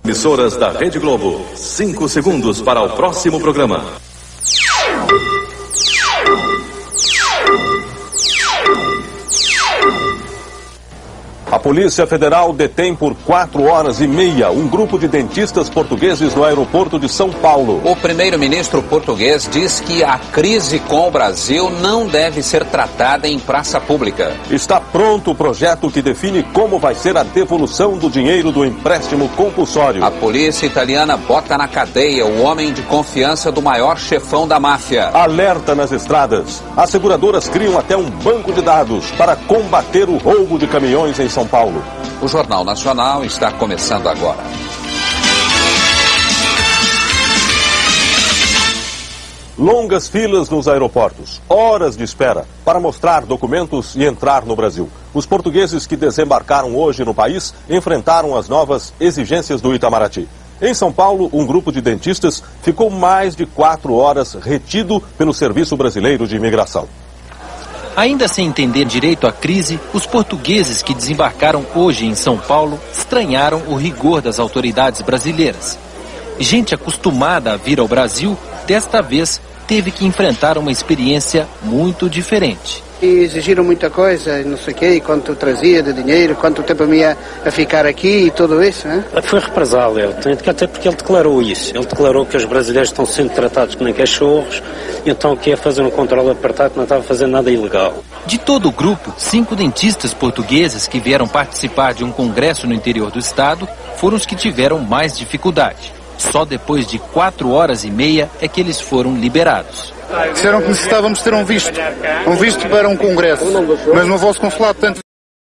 Emissoras da Rede Globo. 5 segundos para o próximo programa. A Polícia Federal detém por 4 horas e meia um grupo de dentistas portugueses no aeroporto de São Paulo. O primeiro-ministro português diz que a crise com o Brasil não deve ser tratada em praça pública. Está pronto o projeto que define como vai ser a devolução do dinheiro do empréstimo compulsório. A polícia italiana bota na cadeia o homem de confiança do maior chefão da máfia. Alerta nas estradas. As seguradoras criam até um banco de dados para combater o roubo de caminhões em São Paulo. O Jornal Nacional está começando agora. Longas filas nos aeroportos, horas de espera para mostrar documentos e entrar no Brasil. Os portugueses que desembarcaram hoje no país enfrentaram as novas exigências do Itamaraty. Em São Paulo, um grupo de dentistas ficou mais de 4 horas retido pelo Serviço Brasileiro de Imigração. Ainda sem entender direito a crise, os portugueses que desembarcaram hoje em São Paulo estranharam o rigor das autoridades brasileiras. Gente acostumada a vir ao Brasil, desta vez teve que enfrentar uma experiência muito diferente. E exigiram muita coisa, não sei o quê, quanto trazia de dinheiro, quanto tempo me ia a ficar aqui e tudo isso, né? Foi represália, até porque ele declarou isso. Ele declarou que os brasileiros estão sendo tratados como cachorros, então que ia fazer um controle apertado, não estava fazendo nada ilegal. De todo o grupo, 5 dentistas portugueses que vieram participar de um congresso no interior do estado foram os que tiveram mais dificuldade. Só depois de 4 horas e meia é que eles foram liberados. Disseram que necessitávamos ter um visto para um congresso, mas no vosso consulado, tanto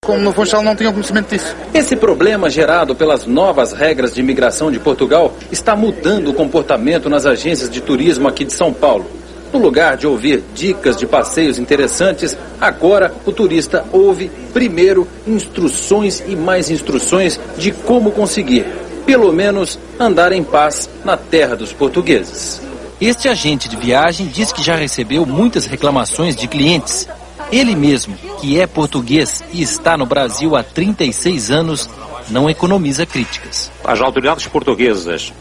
como no Funchal, não tinham conhecimento disso. Esse problema gerado pelas novas regras de imigração de Portugal está mudando o comportamento nas agências de turismo aqui de São Paulo. No lugar de ouvir dicas de passeios interessantes, agora o turista ouve primeiro instruções e mais instruções de como conseguir, pelo menos, andar em paz na terra dos portugueses. Este agente de viagem diz que já recebeu muitas reclamações de clientes. Ele mesmo, que é português e está no Brasil há 36 anos, não economiza críticas. As autoridades portuguesas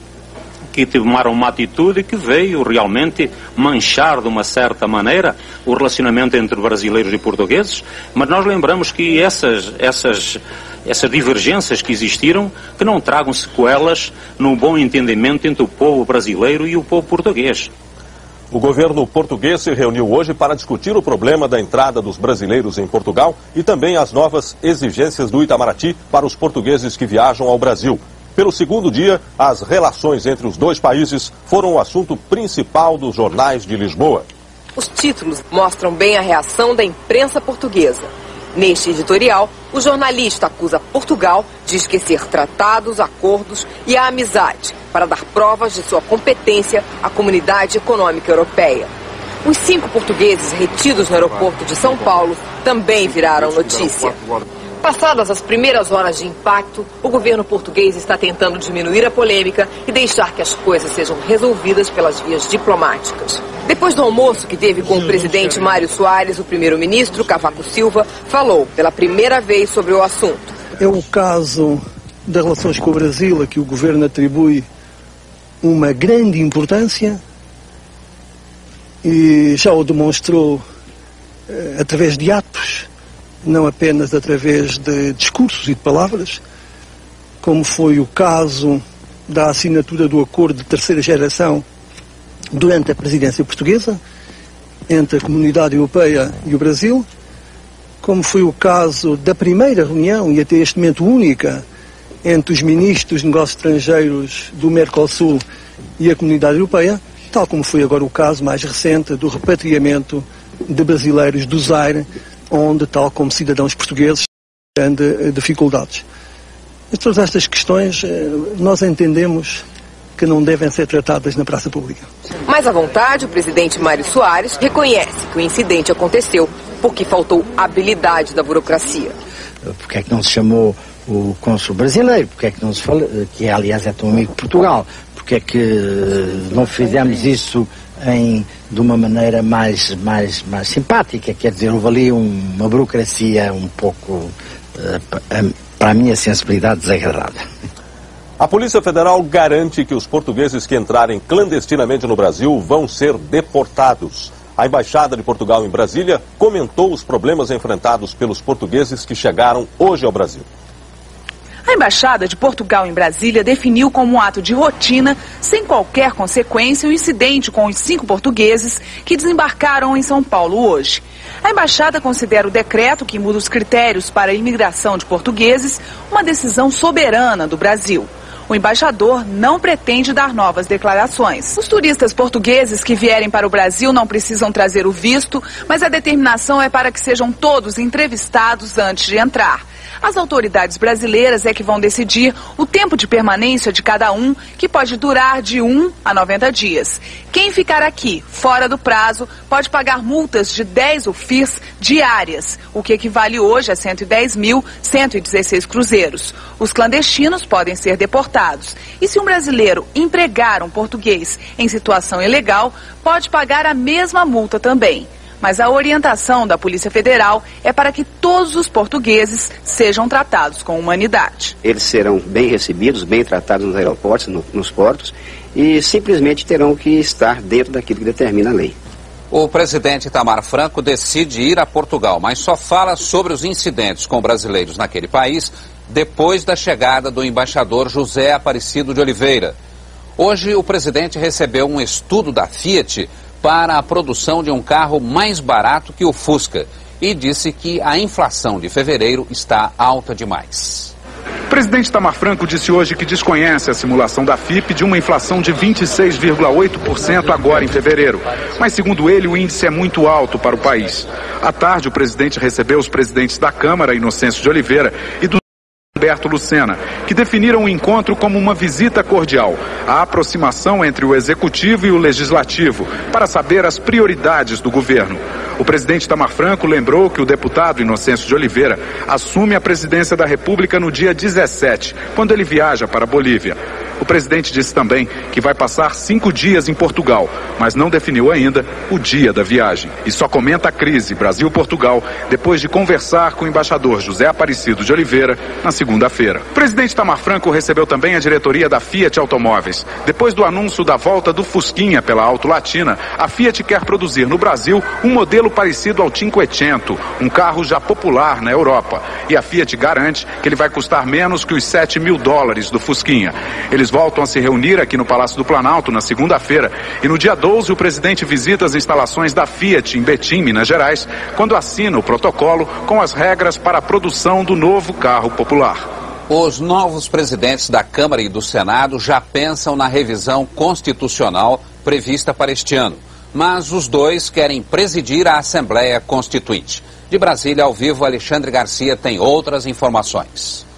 que tomaram uma atitude que veio realmente manchar de uma certa maneira o relacionamento entre brasileiros e portugueses, mas nós lembramos que essas divergências que existiram, que não tragam sequelas no bom entendimento entre o povo brasileiro e o povo português. O governo português se reuniu hoje para discutir o problema da entrada dos brasileiros em Portugal e também as novas exigências do Itamaraty para os portugueses que viajam ao Brasil. Pelo segundo dia, as relações entre os dois países foram o assunto principal dos jornais de Lisboa. Os títulos mostram bem a reação da imprensa portuguesa. Neste editorial, o jornalista acusa Portugal de esquecer tratados, acordos e a amizade para dar provas de sua competência à Comunidade Econômica Europeia. Os 5 portugueses retidos no aeroporto de São Paulo também viraram notícia. Passadas as primeiras horas de impacto, o governo português está tentando diminuir a polêmica e deixar que as coisas sejam resolvidas pelas vias diplomáticas. Depois do almoço que teve com o presidente Mário Soares, o primeiro-ministro Cavaco Silva falou pela primeira vez sobre o assunto. É o caso das relações com o Brasil, a que o governo atribui uma grande importância e já o demonstrou através de atos, não apenas através de discursos e de palavras, como foi o caso da assinatura do acordo de terceira geração durante a presidência portuguesa, entre a Comunidade Europeia e o Brasil, como foi o caso da primeira reunião, e até este momento única, entre os ministros de negócios estrangeiros do Mercosul e a Comunidade Europeia, tal como foi agora o caso mais recente do repatriamento de brasileiros do Zaire, onde, tal como cidadãos portugueses, têm dificuldades. Mas todas estas questões nós entendemos que não devem ser tratadas na praça pública. Mais à vontade, o presidente Mário Soares reconhece que o incidente aconteceu porque faltou habilidade da burocracia. Porque é que não se chamou o cônsul brasileiro? Porque é que não se fala, que aliás é tão amigo de Portugal? Porque é que não fizemos isso de uma maneira mais simpática? Quer dizer, houve ali uma burocracia um pouco, para a minha sensibilidade, desagradável. A Polícia Federal garante que os portugueses que entrarem clandestinamente no Brasil vão ser deportados. A Embaixada de Portugal em Brasília comentou os problemas enfrentados pelos portugueses que chegaram hoje ao Brasil. A Embaixada de Portugal em Brasília definiu como um ato de rotina, sem qualquer consequência, o incidente com os 5 portugueses que desembarcaram em São Paulo hoje. A Embaixada considera o decreto que muda os critérios para a imigração de portugueses uma decisão soberana do Brasil. O embaixador não pretende dar novas declarações. Os turistas portugueses que vierem para o Brasil não precisam trazer o visto, mas a determinação é para que sejam todos entrevistados antes de entrar. As autoridades brasileiras é que vão decidir o tempo de permanência de cada um, que pode durar de 1 a 90 dias. Quem ficar aqui fora do prazo pode pagar multas de 10 UFIRs diárias, o que equivale hoje a 110.116 cruzeiros. Os clandestinos podem ser deportados. E se um brasileiro empregar um português em situação ilegal, pode pagar a mesma multa também. Mas a orientação da Polícia Federal é para que todos os portugueses sejam tratados com humanidade. Eles serão bem recebidos, bem tratados nos aeroportos, nos portos, e simplesmente terão que estar dentro daquilo que determina a lei. O presidente Itamar Franco decide ir a Portugal, mas só fala sobre os incidentes com brasileiros naquele país depois da chegada do embaixador José Aparecido de Oliveira. Hoje, o presidente recebeu um estudo da Fiat para a produção de um carro mais barato que o Fusca e disse que a inflação de fevereiro está alta demais. O presidente Itamar Franco disse hoje que desconhece a simulação da FIP de uma inflação de 26,8% agora em fevereiro. Mas, segundo ele, o índice é muito alto para o país. À tarde, o presidente recebeu os presidentes da Câmara, Inocêncio de Oliveira, e do Humberto Lucena, que definiram o encontro como uma visita cordial, a aproximação entre o Executivo e o Legislativo, para saber as prioridades do governo. O presidente Itamar Franco lembrou que o deputado Inocêncio de Oliveira assume a presidência da República no dia 17, quando ele viaja para a Bolívia. O presidente disse também que vai passar 5 dias em Portugal, mas não definiu ainda o dia da viagem. E só comenta a crise Brasil-Portugal depois de conversar com o embaixador José Aparecido de Oliveira na segunda-feira. O presidente Itamar Franco recebeu também a diretoria da Fiat Automóveis. Depois do anúncio da volta do Fusquinha pela Auto Latina, a Fiat quer produzir no Brasil um modelo parecido ao Cinquecento, um carro já popular na Europa. E a Fiat garante que ele vai custar menos que os $7.000 do Fusquinha. Eles voltam a se reunir aqui no Palácio do Planalto na segunda-feira e no dia 12 o presidente visita as instalações da Fiat em Betim, Minas Gerais, quando assina o protocolo com as regras para a produção do novo carro popular. Os novos presidentes da Câmara e do Senado já pensam na revisão constitucional prevista para este ano, mas os dois querem presidir a Assembleia Constituinte. De Brasília, ao vivo, Alexandre Garcia tem outras informações.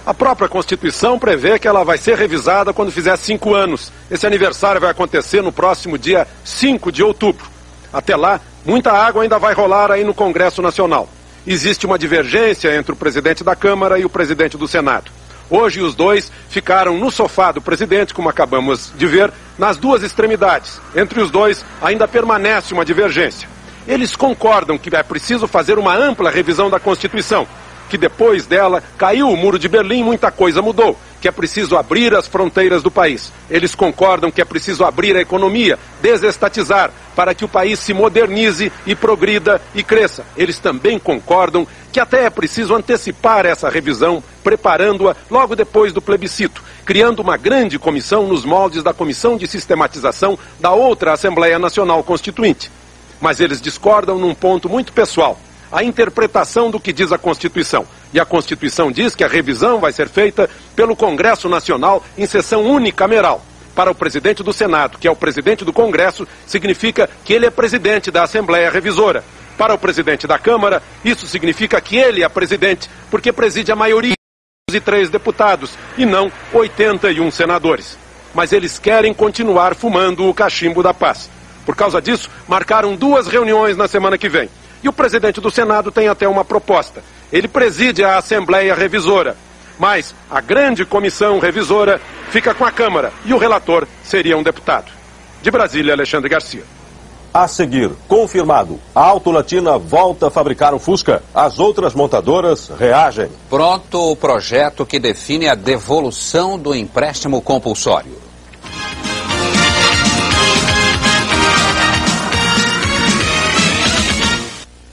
A própria Constituição prevê que ela vai ser revisada quando fizer 5 anos. Esse aniversário vai acontecer no próximo dia 5 de outubro. Até lá, muita água ainda vai rolar aí no Congresso Nacional. Existe uma divergência entre o presidente da Câmara e o presidente do Senado. Hoje os dois ficaram no sofá do presidente, como acabamos de ver, nas duas extremidades. Entre os dois ainda permanece uma divergência. Eles concordam que é preciso fazer uma ampla revisão da Constituição, que depois dela caiu o Muro de Berlim, muita coisa mudou, que é preciso abrir as fronteiras do país. Eles concordam que é preciso abrir a economia, desestatizar, para que o país se modernize e progrida e cresça. Eles também concordam que até é preciso antecipar essa revisão, preparando-a logo depois do plebiscito, criando uma grande comissão nos moldes da Comissão de Sistematização da outra Assembleia Nacional Constituinte. Mas eles discordam num ponto muito pessoal: a interpretação do que diz a Constituição. E a Constituição diz que a revisão vai ser feita pelo Congresso Nacional em sessão unicameral. Para o presidente do Senado, que é o presidente do Congresso, significa que ele é presidente da Assembleia Revisora. Para o presidente da Câmara, isso significa que ele é presidente, porque preside a maioria dos 3 deputados, e não 81 senadores. Mas eles querem continuar fumando o cachimbo da paz. Por causa disso, marcaram 2 reuniões na semana que vem. E o presidente do Senado tem até uma proposta. Ele preside a Assembleia Revisora, mas a grande comissão revisora fica com a Câmara e o relator seria um deputado. De Brasília, Alexandre Garcia. A seguir, confirmado, a Auto Latina volta a fabricar o Fusca. As outras montadoras reagem. Pronto o projeto que define a devolução do empréstimo compulsório.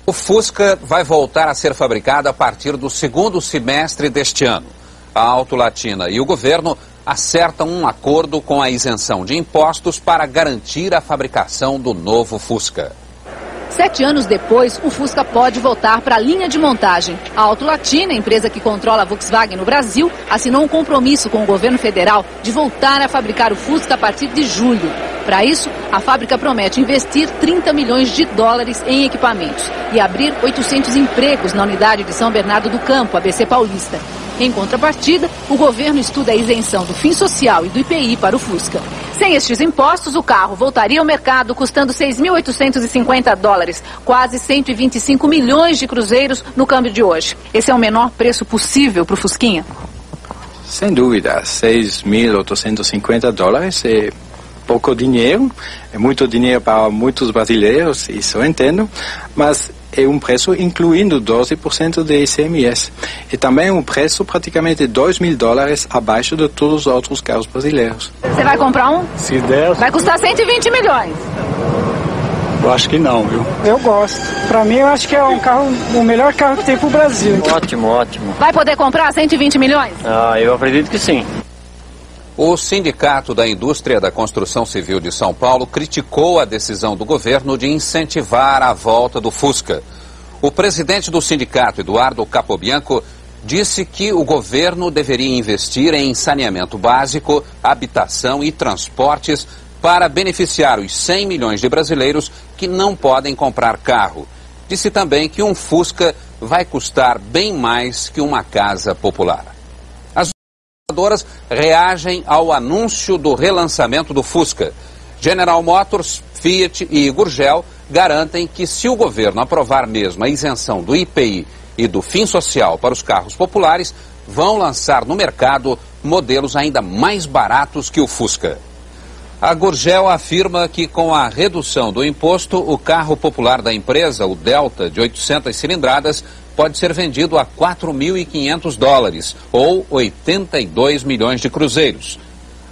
O Fusca vai voltar a ser fabricado a partir do segundo semestre deste ano. A Auto Latina e o governo acertam um acordo com a isenção de impostos para garantir a fabricação do novo Fusca. 7 anos depois, o Fusca pode voltar para a linha de montagem. A Auto Latina, empresa que controla a Volkswagen no Brasil, assinou um compromisso com o governo federal de voltar a fabricar o Fusca a partir de julho. Para isso, a fábrica promete investir 30 milhões de dólares em equipamentos e abrir 800 empregos na unidade de São Bernardo do Campo, ABC Paulista. Em contrapartida, o governo estuda a isenção do FIM Social e do IPI para o Fusca. Sem estes impostos, o carro voltaria ao mercado custando 6.850 dólares, quase 125 milhões de cruzeiros no câmbio de hoje. Esse é o menor preço possível para o Fusquinha? Sem dúvida, 6.850 dólares é pouco dinheiro, é muito dinheiro para muitos brasileiros, isso eu entendo, mas é um preço incluindo 12% de ICMS. E também um preço praticamente 2.000 dólares abaixo de todos os outros carros brasileiros. Você vai comprar um? Se der. Vai custar 120 milhões. Eu acho que não, viu? Eu gosto. Para mim, eu acho que é um carro, o melhor carro que tem pro Brasil. Ótimo, ótimo. Vai poder comprar 120 milhões? Eu acredito que sim. O Sindicato da Indústria da Construção Civil de São Paulo criticou a decisão do governo de incentivar a volta do Fusca. O presidente do sindicato, Eduardo Capobianco, disse que o governo deveria investir em saneamento básico, habitação e transportes para beneficiar os 100 milhões de brasileiros que não podem comprar carro. Disse também que um Fusca vai custar bem mais que uma casa popular. As reagem ao anúncio do relançamento do Fusca. General Motors, Fiat e Gurgel garantem que se o governo aprovar mesmo a isenção do IPI e do FIM Social para os carros populares, vão lançar no mercado modelos ainda mais baratos que o Fusca. A Gurgel afirma que com a redução do imposto, o carro popular da empresa, o Delta, de 800 cilindradas, pode ser vendido a 4.500 dólares, ou 82 milhões de cruzeiros.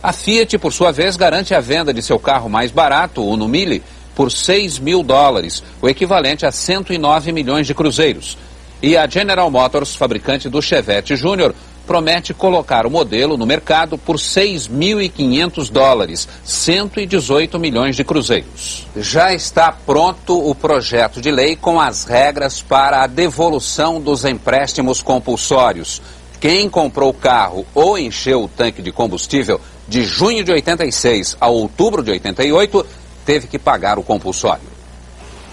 A Fiat, por sua vez, garante a venda de seu carro mais barato, o Uno Mille, por 6.000 dólares, o equivalente a 109 milhões de cruzeiros. E a General Motors, fabricante do Chevette Júnior, promete colocar o modelo no mercado por 6.500 dólares, 118 milhões de cruzeiros. Já está pronto o projeto de lei com as regras para a devolução dos empréstimos compulsórios. Quem comprou o carro ou encheu o tanque de combustível de junho de 86 a outubro de 88 teve que pagar o compulsório.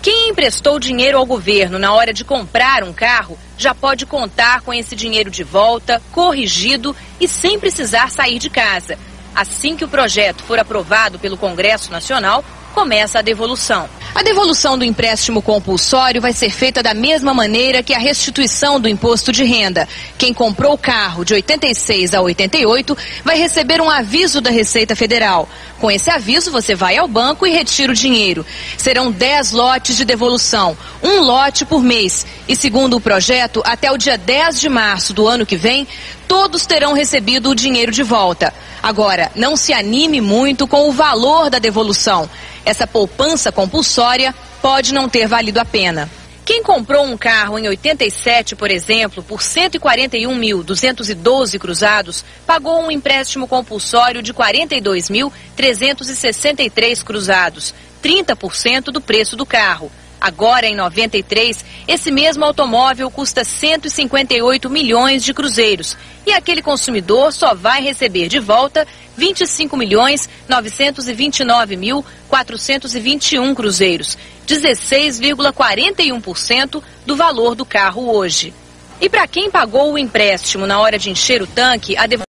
Quem emprestou dinheiro ao governo na hora de comprar um carro já pode contar com esse dinheiro de volta, corrigido e sem precisar sair de casa. Assim que o projeto for aprovado pelo Congresso Nacional, começa a devolução. A devolução do empréstimo compulsório vai ser feita da mesma maneira que a restituição do imposto de renda. Quem comprou o carro de 86 a 88 vai receber um aviso da Receita Federal. Com esse aviso, você vai ao banco e retira o dinheiro. Serão 10 lotes de devolução, um lote por mês. E segundo o projeto, até o dia 10 de março do ano que vem, todos terão recebido o dinheiro de volta. Agora, não se anime muito com o valor da devolução. Essa poupança compulsória pode não ter valido a pena. Quem comprou um carro em 87, por exemplo, por 141.212 cruzados, pagou um empréstimo compulsório de 42.363 cruzados, 30% do preço do carro. Agora, em 93, esse mesmo automóvel custa 158 milhões de cruzeiros. E aquele consumidor só vai receber de volta 25.929.421 cruzeiros, 16,41% do valor do carro hoje. E para quem pagou o empréstimo na hora de encher o tanque, a devolução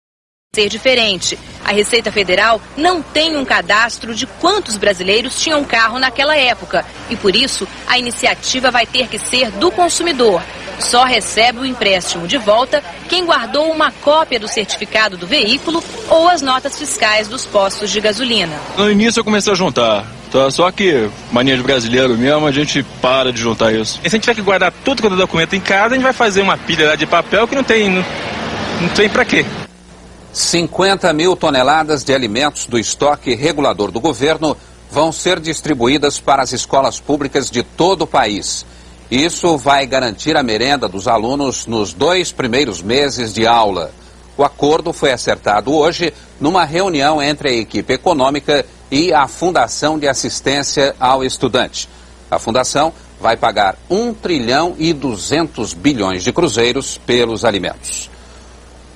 vai ser diferente. A Receita Federal não tem um cadastro de quantos brasileiros tinham carro naquela época e, por isso, a iniciativa vai ter que ser do consumidor. Só recebe o empréstimo de volta quem guardou uma cópia do certificado do veículo ou as notas fiscais dos postos de gasolina. No início eu comecei a juntar Tá, só que, mania de brasileiro mesmo, a gente para de juntar isso. E se a gente tiver que guardar tudo quanto é documento em casa, a gente vai fazer uma pilha lá de papel que não tem pra quê. 50 mil toneladas de alimentos do estoque regulador do governo vão ser distribuídas para as escolas públicas de todo o país. Isso vai garantir a merenda dos alunos nos 2 primeiros meses de aula. O acordo foi acertado hoje numa reunião entre a equipe econômica e a Fundação de Assistência ao Estudante. A Fundação vai pagar 1 trilhão e 200 bilhões de cruzeiros pelos alimentos.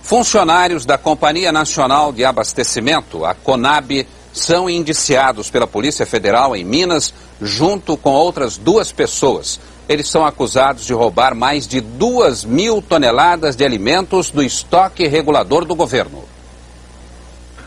Funcionários da Companhia Nacional de Abastecimento, a CONAB, são indiciados pela Polícia Federal em Minas, junto com outras 2 pessoas. Eles são acusados de roubar mais de 2.000 toneladas de alimentos do estoque regulador do governo.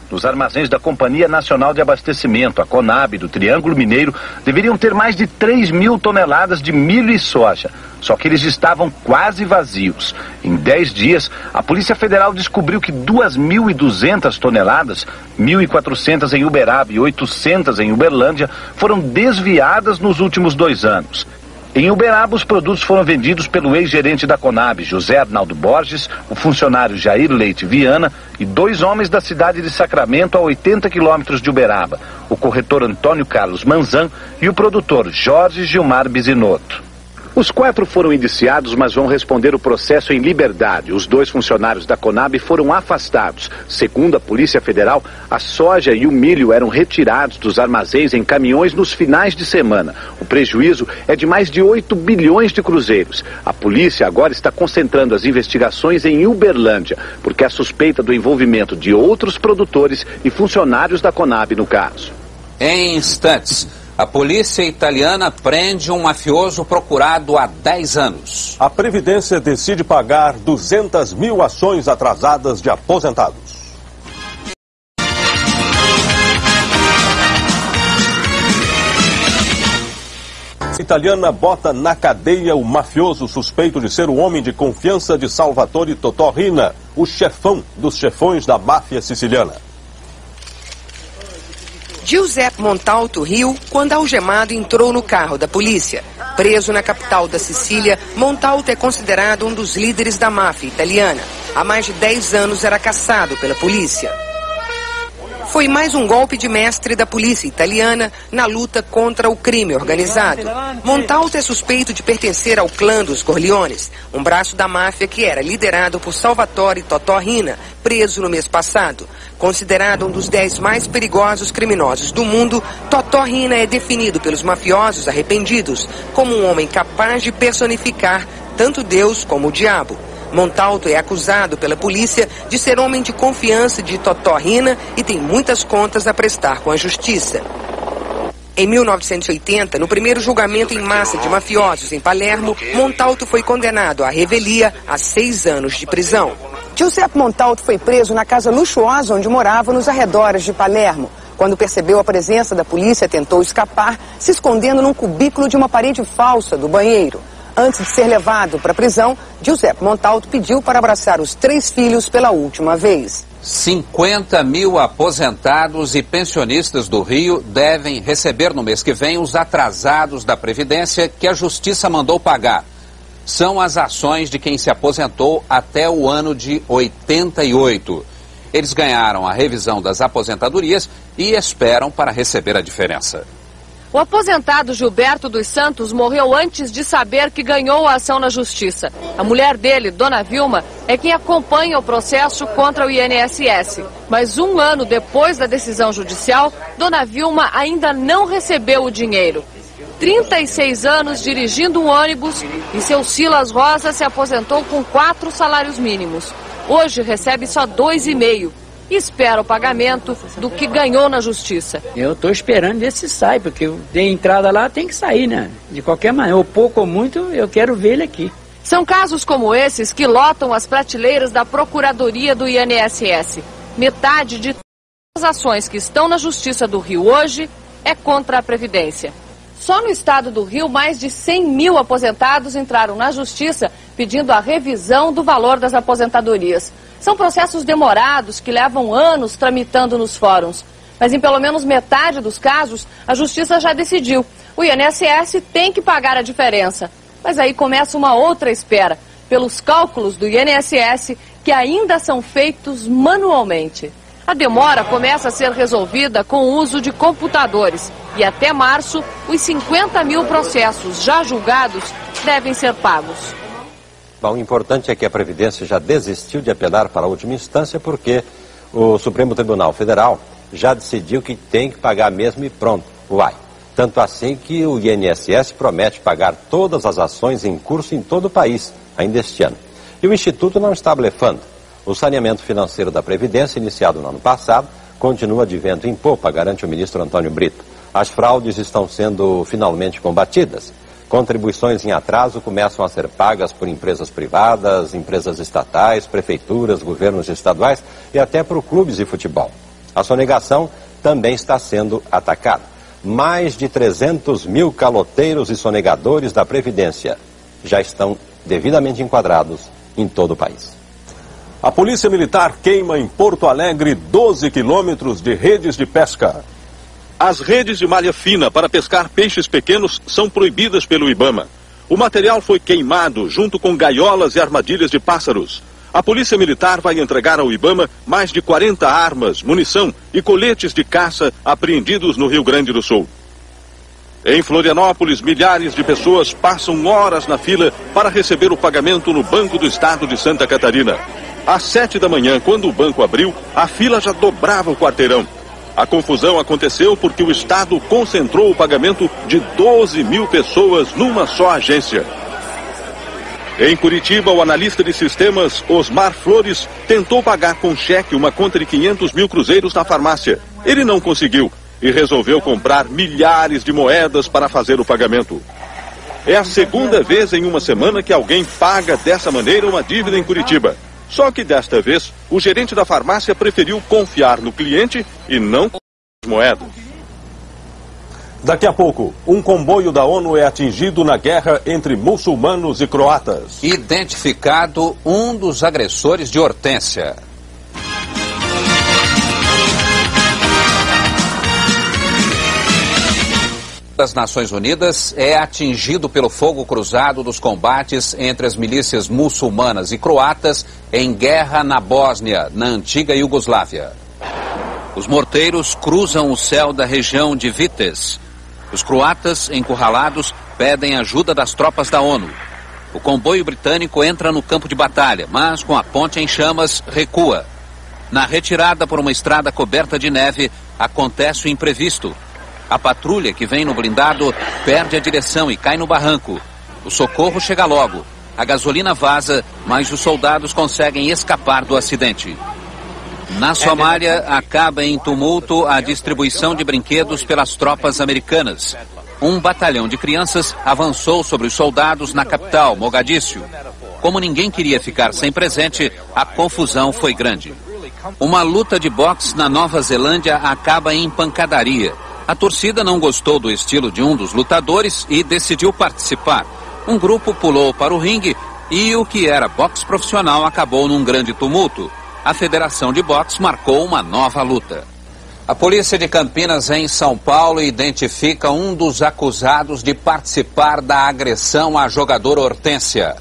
Nos armazéns da Companhia Nacional de Abastecimento, a CONAB, do Triângulo Mineiro, deveriam ter mais de 3.000 toneladas de milho e soja. Só que eles estavam quase vazios. Em 10 dias, a Polícia Federal descobriu que 2.200 toneladas, 1.400 em Uberaba e 800 em Uberlândia, foram desviadas nos últimos 2 anos. Em Uberaba, os produtos foram vendidos pelo ex-gerente da CONAB, José Arnaldo Borges, o funcionário Jair Leite Viana e 2 homens da cidade de Sacramento, a 80 quilômetros de Uberaba, o corretor Antônio Carlos Manzan e o produtor Jorge Gilmar Bisinotto. Os 4 foram indiciados, mas vão responder o processo em liberdade. Os 2 funcionários da CONAB foram afastados. Segundo a Polícia Federal, a soja e o milho eram retirados dos armazéns em caminhões nos finais de semana. O prejuízo é de mais de 8 bilhões de cruzeiros. A polícia agora está concentrando as investigações em Uberlândia, porque é suspeita do envolvimento de outros produtores e funcionários da CONAB no caso. Em instantes, a polícia italiana prende um mafioso procurado há 10 anos. A Previdência decide pagar 200 mil ações atrasadas de aposentados. A italiana bota na cadeia o mafioso suspeito de ser o homem de confiança de Salvatore Totò Riina, o chefão dos chefões da máfia siciliana. Giuseppe Montalto riu quando algemado entrou no carro da polícia. Preso na capital da Sicília, Montalto é considerado um dos líderes da máfia italiana. Há mais de 10 anos era caçado pela polícia. Foi mais um golpe de mestre da polícia italiana na luta contra o crime organizado. Montalto é suspeito de pertencer ao clã dos Corleones, um braço da máfia que era liderado por Salvatore Totò Riina, preso no mês passado. Considerado um dos 10 mais perigosos criminosos do mundo, Totò Riina é definido pelos mafiosos arrependidos como um homem capaz de personificar tanto Deus como o diabo. Montalto é acusado pela polícia de ser homem de confiança de Totò Riina e tem muitas contas a prestar com a justiça. Em 1980, no primeiro julgamento em massa de mafiosos em Palermo, Montalto foi condenado à revelia a 6 anos de prisão. Giuseppe Montalto foi preso na casa luxuosa onde morava nos arredores de Palermo. Quando percebeu a presença da polícia, tentou escapar, se escondendo num cubículo de uma parede falsa do banheiro. Antes de ser levado para a prisão, Giuseppe Montalto pediu para abraçar os 3 filhos pela última vez. 50 mil aposentados e pensionistas do Rio devem receber no mês que vem os atrasados da Previdência que a Justiça mandou pagar. São as ações de quem se aposentou até o ano de 88. Eles ganharam a revisão das aposentadorias e esperam para receber a diferença. O aposentado Gilberto dos Santos morreu antes de saber que ganhou a ação na justiça. A mulher dele, Dona Vilma, é quem acompanha o processo contra o INSS. Mas 1 ano depois da decisão judicial, Dona Vilma ainda não recebeu o dinheiro. 36 anos dirigindo um ônibus e seu Silas Rosa se aposentou com 4 salários mínimos. Hoje recebe só 2,5. E espera o pagamento do que ganhou na justiça. Eu estou esperando ver se sai, porque eu dei entrada lá, tem que sair, né? De qualquer maneira, ou pouco ou muito, eu quero ver ele aqui. São casos como esses que lotam as prateleiras da Procuradoria do INSS. Metade de todas as ações que estão na Justiça do Rio hoje é contra a Previdência. Só no estado do Rio, mais de 100 mil aposentados entraram na Justiça pedindo a revisão do valor das aposentadorias. São processos demorados que levam anos tramitando nos fóruns. Mas em pelo menos metade dos casos, a Justiça já decidiu. O INSS tem que pagar a diferença. Mas aí começa uma outra espera, pelos cálculos do INSS que ainda são feitos manualmente. A demora começa a ser resolvida com o uso de computadores. E até março, os 50 mil processos já julgados devem ser pagos. Bom, o importante é que a Previdência já desistiu de apelar para a última instância porque o Supremo Tribunal Federal já decidiu que tem que pagar mesmo e pronto. Uai. Tanto assim que o INSS promete pagar todas as ações em curso em todo o país, ainda este ano. E o Instituto não está blefando. O saneamento financeiro da Previdência, iniciado no ano passado, continua de vento em popa, garante o ministro Antônio Brito. As fraudes estão sendo finalmente combatidas. Contribuições em atraso começam a ser pagas por empresas privadas, empresas estatais, prefeituras, governos estaduais e até por clubes de futebol. A sonegação também está sendo atacada. Mais de 300 mil caloteiros e sonegadores da Previdência já estão devidamente enquadrados em todo o país. A Polícia Militar queima em Porto Alegre 12 quilômetros de redes de pesca. As redes de malha fina para pescar peixes pequenos são proibidas pelo IBAMA. O material foi queimado junto com gaiolas e armadilhas de pássaros. A Polícia Militar vai entregar ao IBAMA mais de 40 armas, munição e coletes de caça apreendidos no Rio Grande do Sul. Em Florianópolis, milhares de pessoas passam horas na fila para receber o pagamento no Banco do Estado de Santa Catarina. Às 7 da manhã, quando o banco abriu, a fila já dobrava o quarteirão. A confusão aconteceu porque o Estado concentrou o pagamento de 12 mil pessoas numa só agência. Em Curitiba, o analista de sistemas Osmar Flores tentou pagar com cheque uma conta de 500 mil cruzeiros na farmácia. Ele não conseguiu e resolveu comprar milhares de moedas para fazer o pagamento. É a segunda vez em uma semana que alguém paga dessa maneira uma dívida em Curitiba. Só que desta vez, o gerente da farmácia preferiu confiar no cliente e não com as moedas. Daqui a pouco, um comboio da ONU é atingido na guerra entre muçulmanos e croatas. Identificado um dos agressores de Hortência. Das Nações Unidas é atingido pelo fogo cruzado dos combates entre as milícias muçulmanas e croatas em guerra na Bósnia, na antiga Iugoslávia. Os morteiros cruzam o céu da região de Vitez. Os croatas, encurralados, pedem ajuda das tropas da ONU. O comboio britânico entra no campo de batalha, mas com a ponte em chamas, recua. Na retirada por uma estrada coberta de neve, acontece o imprevisto. A patrulha que vem no blindado perde a direção e cai no barranco. O socorro chega logo. A gasolina vaza, mas os soldados conseguem escapar do acidente. Na Somália, acaba em tumulto a distribuição de brinquedos pelas tropas americanas. Um batalhão de crianças avançou sobre os soldados na capital, Mogadíscio. Como ninguém queria ficar sem presente, a confusão foi grande. Uma luta de boxe na Nova Zelândia acaba em pancadaria. A torcida não gostou do estilo de um dos lutadores e decidiu participar. Um grupo pulou para o ringue e o que era boxe profissional acabou num grande tumulto. A Federação de Boxe marcou uma nova luta. A polícia de Campinas, em São Paulo, identifica um dos acusados de participar da agressão à jogadora Hortência.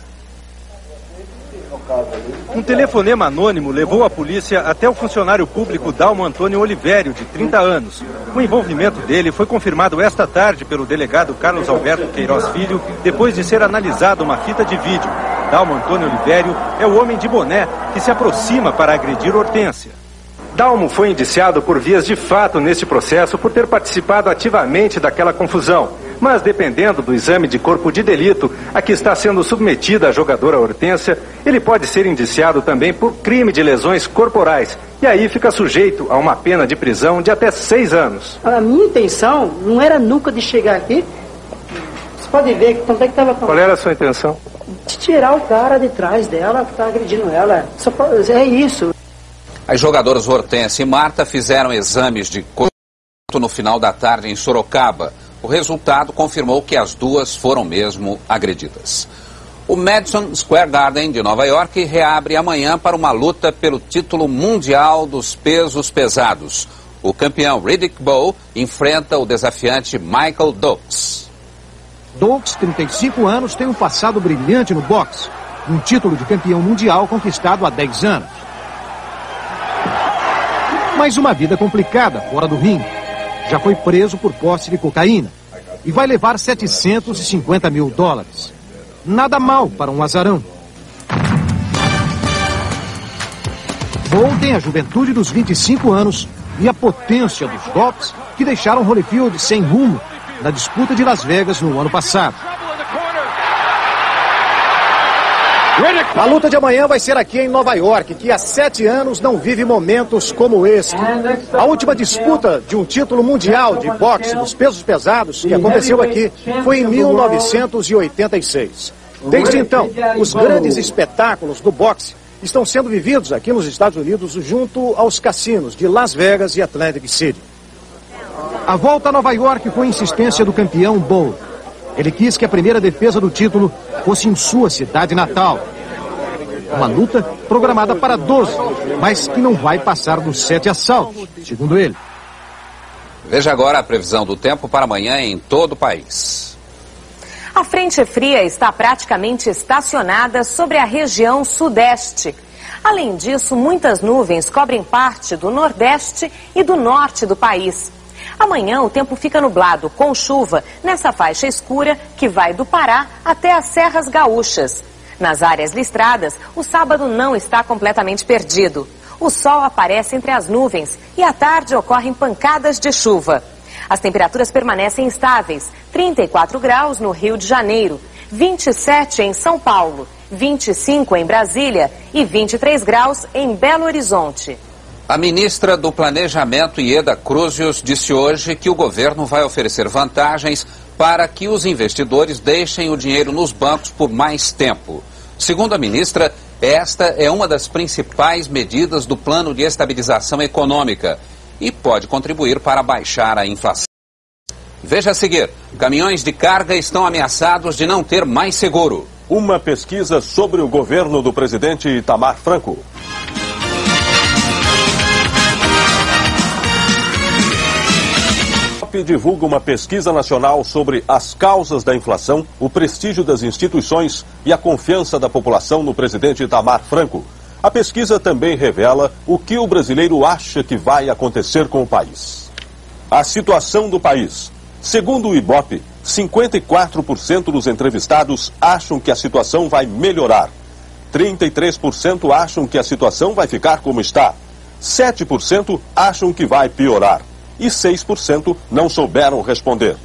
Um telefonema anônimo levou a polícia até o funcionário público Dalmo Antônio Olivério, de 30 anos. O envolvimento dele foi confirmado esta tarde pelo delegado Carlos Alberto Queiroz Filho, depois de ser analisada uma fita de vídeo. Dalmo Antônio Olivério é o homem de boné que se aproxima para agredir Hortência. Dalmo foi indiciado por vias de fato neste processo por ter participado ativamente daquela confusão. Mas dependendo do exame de corpo de delito a que está sendo submetida a jogadora Hortência, ele pode ser indiciado também por crime de lesões corporais. E aí fica sujeito a uma pena de prisão de até 6 anos. A minha intenção não era nunca de chegar aqui. Você pode ver que tanto é que estava... Qual era a sua intenção? De tirar o cara de trás dela que está agredindo ela. É isso. As jogadoras Hortência e Marta fizeram exames de corpo no final da tarde em Sorocaba. O resultado confirmou que as duas foram mesmo agredidas. O Madison Square Garden de Nova York reabre amanhã para uma luta pelo título mundial dos pesos pesados. O campeão Riddick Bowe enfrenta o desafiante Michael Dokes. Dokes, 35 anos, tem um passado brilhante no boxe. Um título de campeão mundial conquistado há 10 anos. Mas uma vida complicada fora do ringue. Já foi preso por posse de cocaína e vai levar $750 mil. Nada mal para um azarão. Bowe tem a juventude dos 25 anos e a potência dos golpes que deixaram Holyfield sem rumo na disputa de Las Vegas no ano passado. A luta de amanhã vai ser aqui em Nova York, que há 7 anos não vive momentos como este. A última disputa de um título mundial de boxe dos pesos pesados que aconteceu aqui foi em 1986. Desde então, os grandes espetáculos do boxe estão sendo vividos aqui nos Estados Unidos junto aos cassinos de Las Vegas e Atlantic City. A volta a Nova York foi insistência do campeão Bowe. Ele quis que a primeira defesa do título fosse em sua cidade natal. Uma luta programada para 12, mas que não vai passar dos 7 assaltos, segundo ele. Veja agora a previsão do tempo para amanhã em todo o país. A frente fria está praticamente estacionada sobre a região sudeste. Além disso, muitas nuvens cobrem parte do nordeste e do norte do país. Amanhã o tempo fica nublado, com chuva, nessa faixa escura que vai do Pará até as Serras Gaúchas. Nas áreas listradas, o sábado não está completamente perdido. O sol aparece entre as nuvens e à tarde ocorrem pancadas de chuva. As temperaturas permanecem estáveis, 34 graus no Rio de Janeiro, 27 em São Paulo, 25 em Brasília e 23 graus em Belo Horizonte. A ministra do Planejamento, Ieda Cruzius, disse hoje que o governo vai oferecer vantagens para que os investidores deixem o dinheiro nos bancos por mais tempo. Segundo a ministra, esta é uma das principais medidas do Plano de Estabilização Econômica e pode contribuir para baixar a inflação. Veja a seguir, caminhões de carga estão ameaçados de não ter mais seguro. Uma pesquisa sobre o governo do presidente Itamar Franco. Divulga uma pesquisa nacional sobre as causas da inflação, o prestígio das instituições e a confiança da população no presidente Itamar Franco. A pesquisa também revela o que o brasileiro acha que vai acontecer com o país. A situação do país. Segundo o Ibope, 54% dos entrevistados acham que a situação vai melhorar. 33% acham que a situação vai ficar como está. 7% acham que vai piorar. E 6% não souberam responder.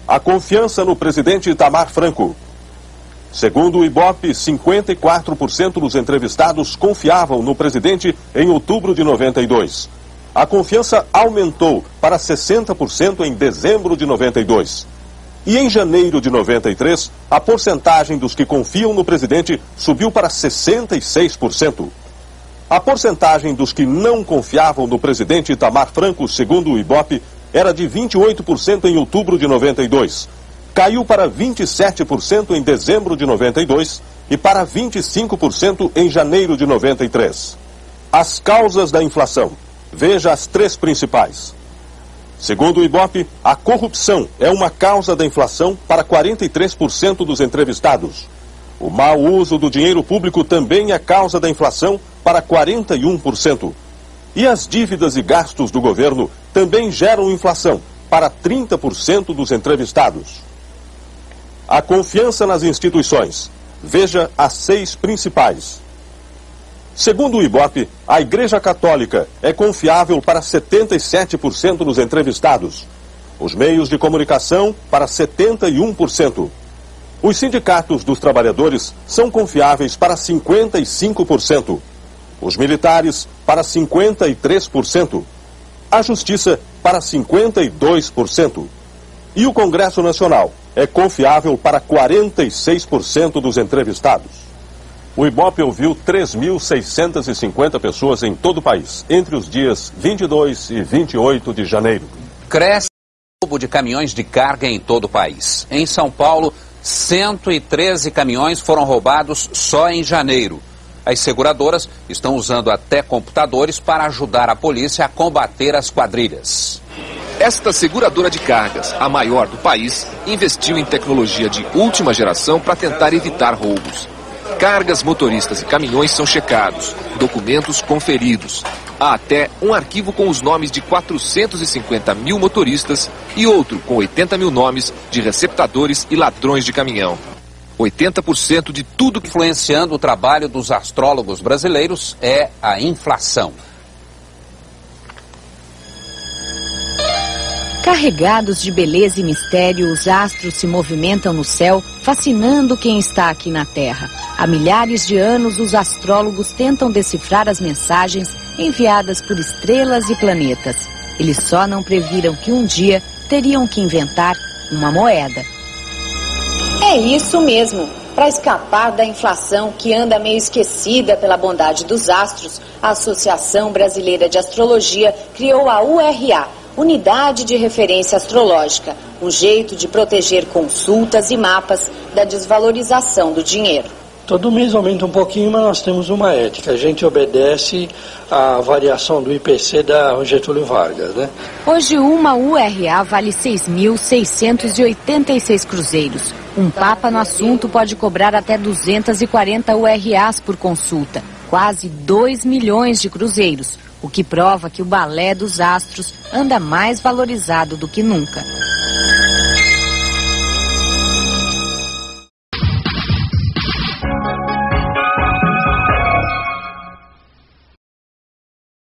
A confiança no presidente Itamar Franco. Segundo o Ibope, 54% dos entrevistados confiavam no presidente em outubro de 92. A confiança aumentou para 60% em dezembro de 92. E em janeiro de 93, a porcentagem dos que confiam no presidente subiu para 66%. A porcentagem dos que não confiavam no presidente Itamar Franco, segundo o Ibope, era de 28% em outubro de 92. Caiu para 27% em dezembro de 92 e para 25% em janeiro de 93. As causas da inflação. Veja as 3 principais. Segundo o Ibope, a corrupção é uma causa da inflação para 43% dos entrevistados. O mau uso do dinheiro público também é causa da inflação para 41%. E as dívidas e gastos do governo também geram inflação para 30% dos entrevistados. A confiança nas instituições. Veja as 6 principais. Segundo o Ibope, a Igreja Católica é confiável para 77% dos entrevistados. Os meios de comunicação para 71%. Os sindicatos dos trabalhadores são confiáveis para 55%. Os militares para 53%. A Justiça para 52%. E o Congresso Nacional é confiável para 46% dos entrevistados. O Ibope ouviu 3.650 pessoas em todo o país, entre os dias 22 e 28 de janeiro. Cresce o roubo de caminhões de carga em todo o país. Em São Paulo, 113 caminhões foram roubados só em janeiro. As seguradoras estão usando até computadores para ajudar a polícia a combater as quadrilhas. Esta seguradora de cargas, a maior do país, investiu em tecnologia de última geração para tentar evitar roubos. Cargas, motoristas e caminhões são checados, documentos conferidos. Há até um arquivo com os nomes de 450 mil motoristas e outro com 80 mil nomes de receptadores e ladrões de caminhão. 80% de tudo que influenciando o trabalho dos astrólogos brasileiros é a inflação. Carregados de beleza e mistério, os astros se movimentam no céu, fascinando quem está aqui na Terra. Há milhares de anos, os astrólogos tentam decifrar as mensagens enviadas por estrelas e planetas. Eles só não previram que um dia teriam que inventar uma moeda. É isso mesmo. Para escapar da inflação que anda meio esquecida pela bondade dos astros, a Associação Brasileira de Astrologia criou a URA, Unidade de Referência Astrológica, um jeito de proteger consultas e mapas da desvalorização do dinheiro. Todo mês aumenta um pouquinho, mas nós temos uma ética. A gente obedece à variação do IPC da Getúlio Vargas, né? Hoje uma URA vale 6.686 cruzeiros. Um papa no assunto pode cobrar até 240 URAs por consulta, quase 2 milhões de cruzeiros, o que prova que o balé dos astros anda mais valorizado do que nunca.